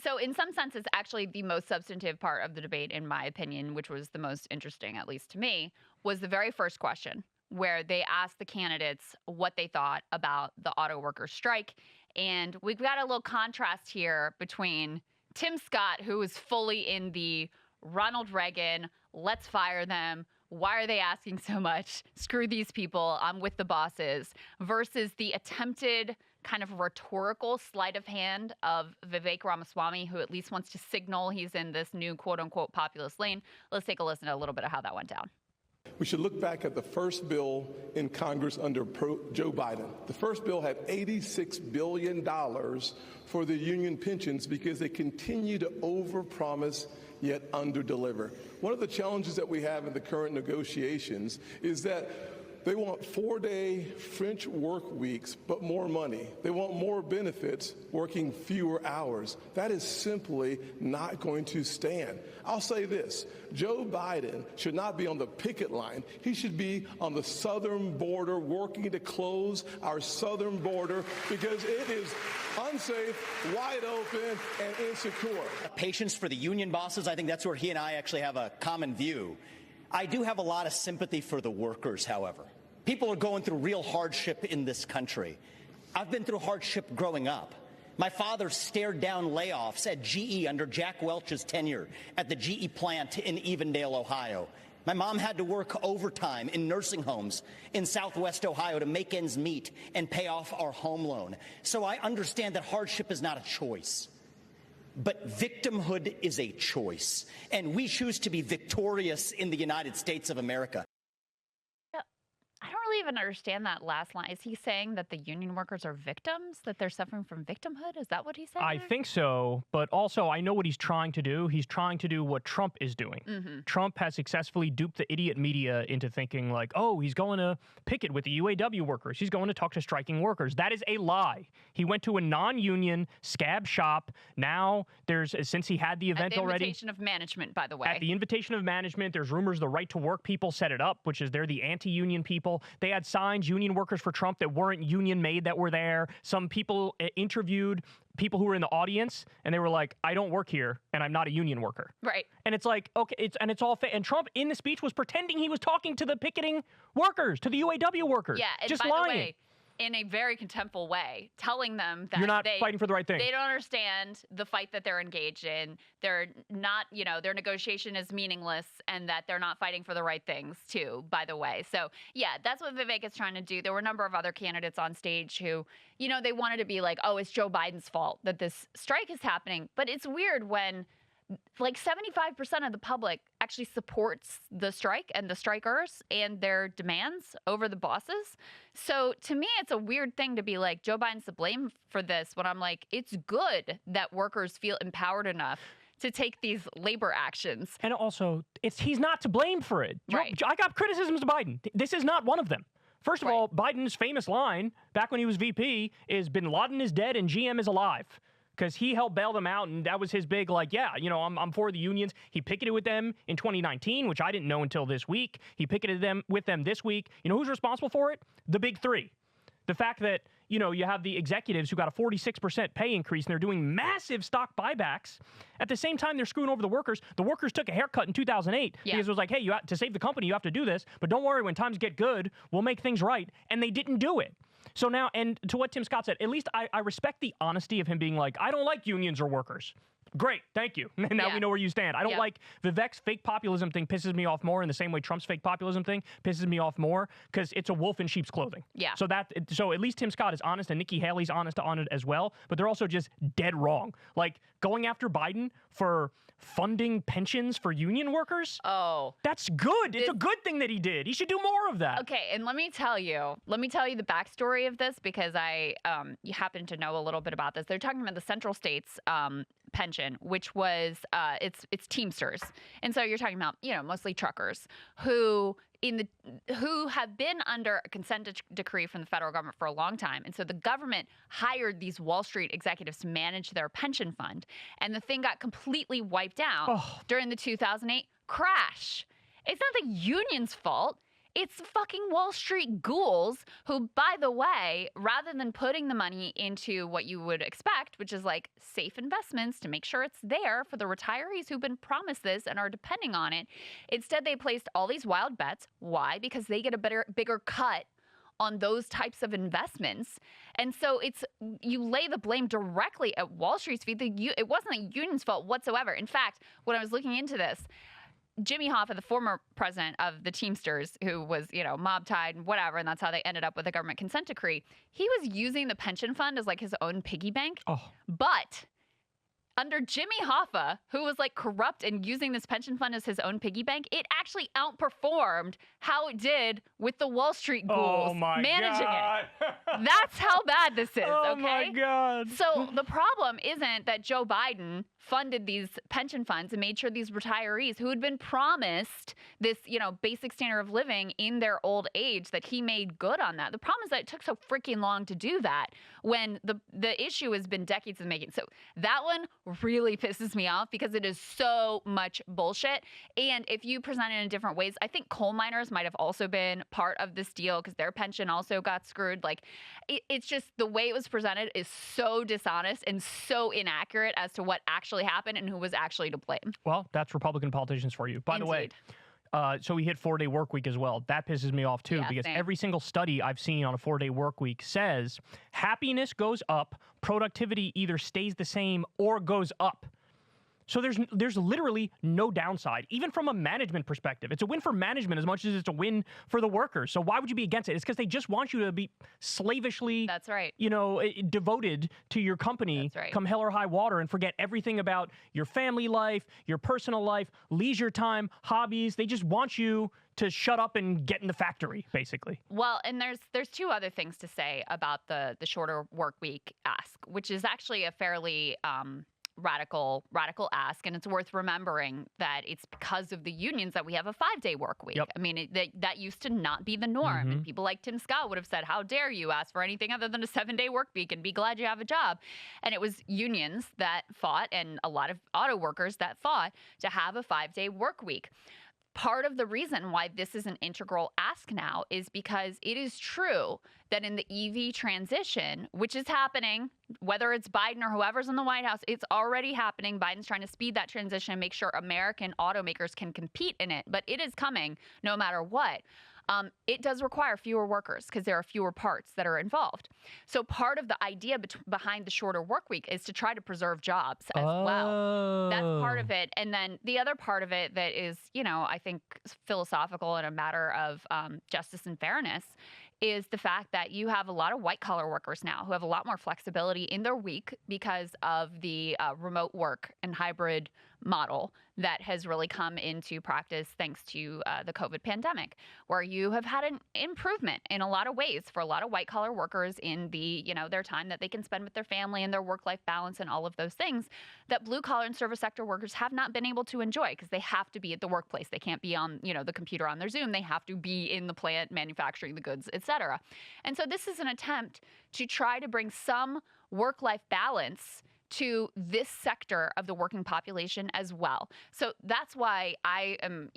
So in some sense, it's actually the most substantive part of the debate, in my opinion, which was the most interesting, at least to me, was the very first question, where they asked the candidates what they thought about the auto workers strike. And we've got a little contrast here between Tim Scott, who was fully in the Ronald Reagan, let's fire them, why are they asking so much, screw these people, I'm with the bosses, versus the attempted kind of rhetorical sleight of hand of Vivek Ramaswamy, who at least wants to signal he's in this new quote-unquote populist lane. Let's take a listen to a little bit of how that went down. We should look back at the first bill in Congress under Joe Biden. The first bill had $86 billion for the union pensions because they continue to overpromise yet underdeliver. One of the challenges that we have in the current negotiations is that they want 4-day French work weeks, but more money. They want more benefits, working fewer hours. That is simply not going to stand. I'll say this, Joe Biden should not be on the picket line. He should be on the southern border, working to close our southern border because it is unsafe, wide open, and insecure. Patience for the union bosses, I think that's where he and I actually have a common view. I do have a lot of sympathy for the workers, however. People are going through real hardship in this country. I've been through hardship growing up. My father stared down layoffs at GE under Jack Welch's tenure at the GE plant in Evendale, Ohio. My mom had to work overtime in nursing homes in Southwest Ohio to make ends meet and pay off our home loan. So I understand that hardship is not a choice. But victimhood is a choice, and we choose to be victorious in the United States of America. I don't really even understand that last line. Is he saying that the union workers are victims, that they're suffering from victimhood? Is that what he's saying? I think so, but also I know what he's trying to do. He's trying to do what Trump is doing. Trump has successfully duped the idiot media into thinking like, oh, he's going to picket with the UAW workers. He's going to talk to striking workers. That is a lie. He went to a non-union scab shop. Now there's, since he had the event already. At the invitation of management, by the way. At the invitation of management, there's rumors the right to work people set it up, which is they're the anti-union people. They had signs, union workers for Trump, that weren't union made that were there. Some people interviewed people who were in the audience, and they were like, I don't work here, and I'm not a union worker. Right. And it's like, okay, it's all fake. And Trump, in the speech, was pretending he was talking to the picketing workers, to the UAW workers. Yeah, and just by lying. the way, in a very contemptful way, telling them that you're not fighting for the right thing. They don't understand the fight that they're engaged in. They're not, their negotiation is meaningless, and that they're not fighting for the right things too, by the way. So yeah, that's what Vivek is trying to do. There were a number of other candidates on stage who, they wanted to be like, oh, it's Joe Biden's fault that this strike is happening. But it's weird when like 75% of the public actually supports the strike and the strikers and their demands over the bosses. So to me, it's a weird thing to be like, Joe Biden's to blame for this, when I'm like, it's good that workers feel empowered enough to take these labor actions. And also, he's not to blame for it. Right. I got criticisms of Biden. This is not one of them. First of all, Biden's famous line, back when he was VP, is Bin Laden is dead and GM is alive. Because he helped bail them out, and that was his big, like, yeah, I'm for the unions. He picketed with them in 2019, which I didn't know until this week. He picketed with them this week. You know who's responsible for it? The big three. The fact that, you have the executives who got a 46% pay increase, and they're doing massive stock buybacks. At the same time, they're screwing over the workers. The workers took a haircut in 2008 because it was like, hey, to save the company, you have to do this. But don't worry, when times get good, we'll make things right. And they didn't do it. So now, and to what Tim Scott said, at least I respect the honesty of him being like, I don't like unions or workers. Great, thank you. Now we know where you stand. I don't like Vivek's fake populism thing pisses me off more in the same way Trump's fake populism thing pisses me off more, because it's a wolf in sheep's clothing. Yeah. So at least Tim Scott is honest, and Nikki Haley's honest on it as well, but they're also just dead wrong. Like, going after Biden for funding pensions for union workers? Oh. That's good. It's a good thing that he did. He should do more of that. Okay, and let me tell you the backstory of this, because you happen to know a little bit about this. They're talking about the Central States pension, which was it's Teamsters, and so you're talking about mostly truckers who have been under a consent decree from the federal government for a long time, and so the government hired these Wall Street executives to manage their pension fund, and the thing got completely wiped out during the 2008 crash. It's not the union's fault. It's fucking Wall Street ghouls who, by the way, rather than putting the money into what you would expect, which is like safe investments to make sure it's there for the retirees who've been promised this and are depending on it, instead they placed all these wild bets. Why? Because they get a bigger cut on those types of investments. And so you lay the blame directly at Wall Street's feet. It wasn't the union's fault whatsoever. In fact, when I was looking into this, Jimmy Hoffa, the former president of the Teamsters, who was, mob tied and whatever, and that's how they ended up with a government consent decree, he was using the pension fund as like his own piggy bank. Oh. But under Jimmy Hoffa, who was like corrupt and using this pension fund as his own piggy bank, it actually outperformed how it did with the Wall Street ghouls managing it. That's how bad this is, oh okay? My God. So the problem isn't that Joe Biden funded these pension funds and made sure these retirees who had been promised this, basic standard of living in their old age, that he made good on that. The problem is that it took so freaking long to do that when the issue has been decades in the making. So that one really pisses me off because it is so much bullshit. And if you present it in different ways, I think coal miners might have also been part of this deal because their pension also got screwed. Like, it's just the way it was presented is so dishonest and so inaccurate as to what actually happened and who was actually to blame. Well, that's Republican politicians for you. By the way, so we hit 4-day work week as well. That pisses me off too, because every single study I've seen on a 4-day work week says happiness goes up, productivity either stays the same or goes up. So there's literally no downside, even from a management perspective. It's a win for management as much as it's a win for the workers. So why would you be against it? It's because they just want you to be slavishly, that's right, devoted to your company, that's right, come hell or high water, and forget everything about your family life, your personal life, leisure time, hobbies. They just want you to shut up and get in the factory, basically. Well, and there's two other things to say about the shorter work week ask, which is actually a fairly radical ask, and it's worth remembering that it's because of the unions that we have a 5-day work week. Yep. I mean, that used to not be the norm, and people like Tim Scott would have said, how dare you ask for anything other than a 7-day work week and be glad you have a job. And it was unions that fought, and a lot of auto workers that fought to have a 5-day work week. Part of the reason why this is an integral ask now is because it is true that in the EV transition, which is happening, whether it's Biden or whoever's in the White House, it's already happening. Biden's trying to speed that transition and make sure American automakers can compete in it. But it is coming no matter what. It does require fewer workers because there are fewer parts that are involved. So part of the idea behind the shorter work week is to try to preserve jobs as well. That's part of it. And then the other part of it that is, I think philosophical and a matter of justice and fairness is the fact that you have a lot of white-collar workers now who have a lot more flexibility in their week because of the remote work and hybrid model that has really come into practice thanks to the COVID pandemic, where you have had an improvement in a lot of ways for a lot of white-collar workers in the, their time that they can spend with their family and their work-life balance and all of those things that blue-collar and service sector workers have not been able to enjoy because they have to be at the workplace. They can't be on, the computer on their Zoom. They have to be in the plant manufacturing the goods, etc. And so this is an attempt to try to bring some work-life balance to this sector of the working population as well. So that's why I am,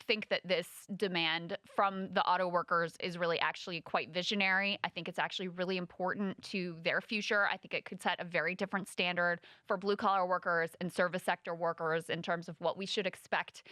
think that this demand from the auto workers is really actually quite visionary. I think it's actually really important to their future. I think it could set a very different standard for blue collar workers and service sector workers in terms of what we should expect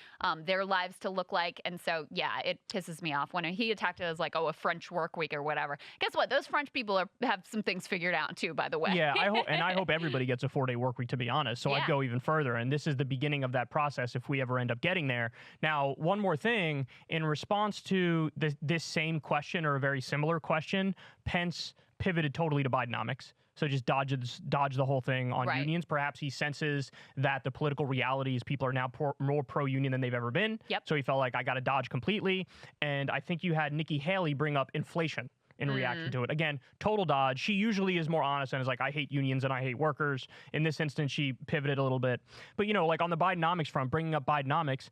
their lives to look like. And so, yeah, it pisses me off when he attacked it as like, a French work week or whatever. Guess what? Those French people have some things figured out too, by the way. Yeah, I hope everybody gets a 4-day work week, to be honest. So I'd go even further. And this is the beginning of that process if we ever end up getting there. Now, one more thing, in response to this same question or a very similar question, Pence pivoted totally to Bidenomics. So just dodge the whole thing on unions. Perhaps he senses that the political reality is people are now more pro-union than they've ever been. Yep. So he felt like, I got to dodge completely. And I think you had Nikki Haley bring up inflation, in reaction to it. Again, total dodge. She usually is more honest and is like, I hate unions and I hate workers. In this instance, she pivoted a little bit. But, you know, like on the Bidenomics front, bringing up Bidenomics,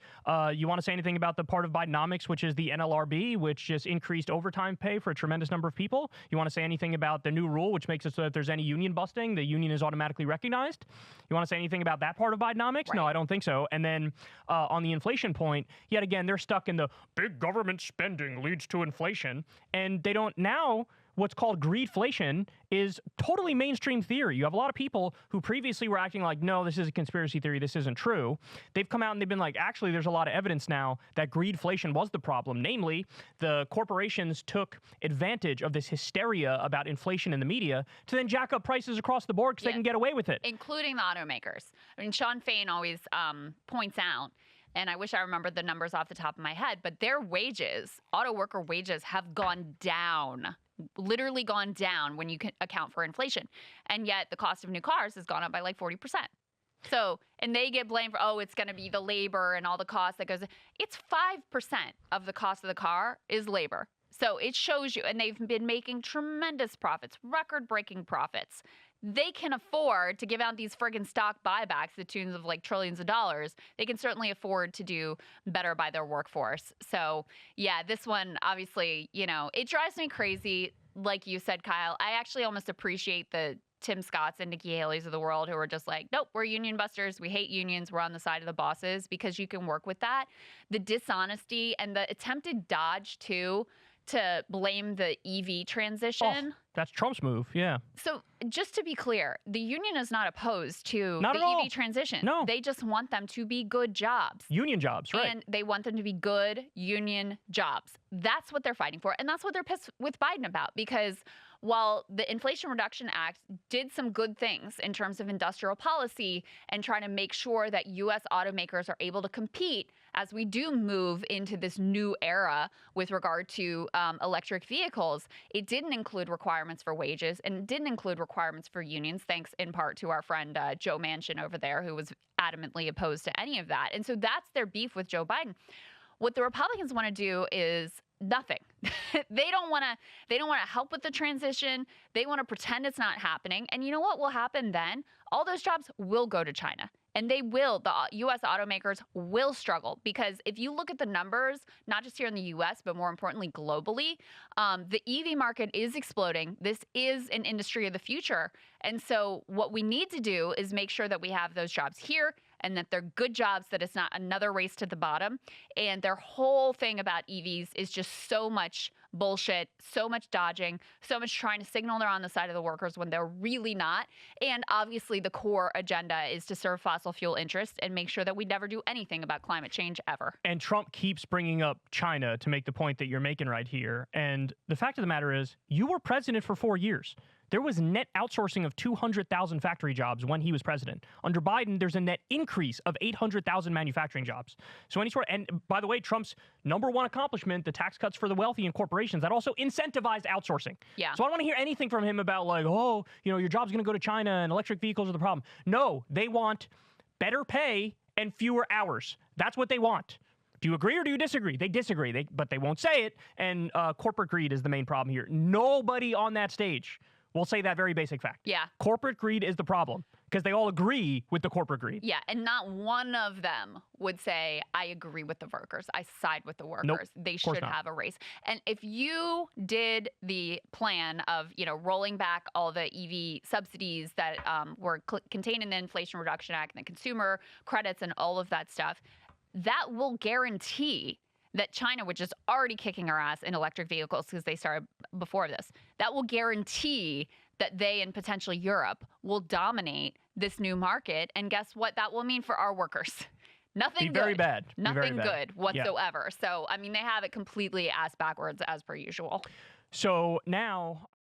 you want to say anything about the part of Bidenomics, which is the NLRB, which just increased overtime pay for a tremendous number of people? You want to say anything about the new rule, which makes it so that if there's any union busting, the union is automatically recognized? You want to say anything about that part of Bidenomics? Right. No, I don't think so. And then on the inflation point, yet again, they're stuck in the big government spending leads to inflation, and they don't now. What's called greedflation is totally mainstream theory. You have a lot of people who previously were acting like, no, this is a conspiracy theory, this isn't true. They've come out and they've been like, actually, there's a lot of evidence now that greedflation was the problem. Namely, the corporations took advantage of this hysteria about inflation in the media to then jack up prices across the board because they can get away with it. Including the automakers. I mean, Sean Fain always points out, and I wish I remembered the numbers off the top of my head, but their wages, auto worker wages, have gone down. Literally gone down when you can account for inflation. And yet the cost of new cars has gone up by like 40%. So, and they get blamed for, oh, it's going to be the labor and all the cost that goes. It's 5% of the cost of the car is labor. So it shows you, and they've been making tremendous profits, record-breaking profits. They can afford to give out these friggin' stock buybacks to the tunes of like trillions of dollars. They can certainly afford to do better by their workforce. So, yeah, this one, obviously, you know, it drives me crazy. Like you said, Kyle, I actually almost appreciate the Tim Scotts and Nikki Haley's of the world who are just like, nope, we're union busters. We hate unions. We're on the side of the bosses, because you can work with that. The dishonesty and the attempted dodge, too, to blame the EV transition. Oh, that's Trump's move, yeah. So just to be clear, the union is not opposed to the EV transition. No. They just want them to be good jobs. Union jobs, right. And they want them to be good union jobs. That's what they're fighting for. And that's what they're pissed with Biden about, because while the Inflation Reduction Act did some good things in terms of industrial policy and trying to make sure that U.S. automakers are able to compete as we do move into this new era with regard to electric vehicles, it didn't include requirements for wages and it didn't include requirements for unions, thanks in part to our friend Joe Manchin over there, who was adamantly opposed to any of that. And so that's their beef with Joe Biden. What the Republicans want to do is nothing. They don't want to help with the transition. They want to pretend it's not happening. And you know what will happen then? All those jobs will go to China. And they will. The U.S. automakers will struggle, because if you look at the numbers, not just here in the U.S., but more importantly globally, the EV market is exploding. This is an industry of the future. And so what we need to do is make sure that we have those jobs here and that they're good jobs, that it's not another race to the bottom. And their whole thing about EVs is just so much bullshit, so much dodging, so much trying to signal they're on the side of the workers when they're really not. And obviously the core agenda is to serve fossil fuel interests and make sure that we never do anything about climate change ever. And Trump keeps bringing up China to make the point that you're making right here. And the fact of the matter is, you were president for 4 years. There was net outsourcing of 200,000 factory jobs when he was president. Under Biden, there's a net increase of 800,000 manufacturing jobs. So and by the way, Trump's number one accomplishment, the tax cuts for the wealthy and corporations, that also incentivized outsourcing. Yeah. So I don't want to hear anything from him about like, oh, you know, your job's going to go to China and electric vehicles are the problem. No, they want better pay and fewer hours. That's what they want. Do you agree or do you disagree? They disagree, but they won't say it. And corporate greed is the main problem here. Nobody on that stage will say that very basic fact. Yeah. Corporate greed is the problem, because they all agree with the corporate greed. Yeah, and not one of them would say, I agree with the workers. I side with the workers. Nope, they should have a race. And if you did the plan of, you know, rolling back all the EV subsidies that were contained in the Inflation Reduction Act and the consumer credits and all of that stuff, that will guarantee that China, which is already kicking our ass in electric vehicles because they started before this, that will guarantee that they and potentially Europe will dominate this new market. And guess what that will mean for our workers? Nothing good. Very bad. Nothing good whatsoever. Yeah. So, I mean, they have it completely ass backwards as per usual. So now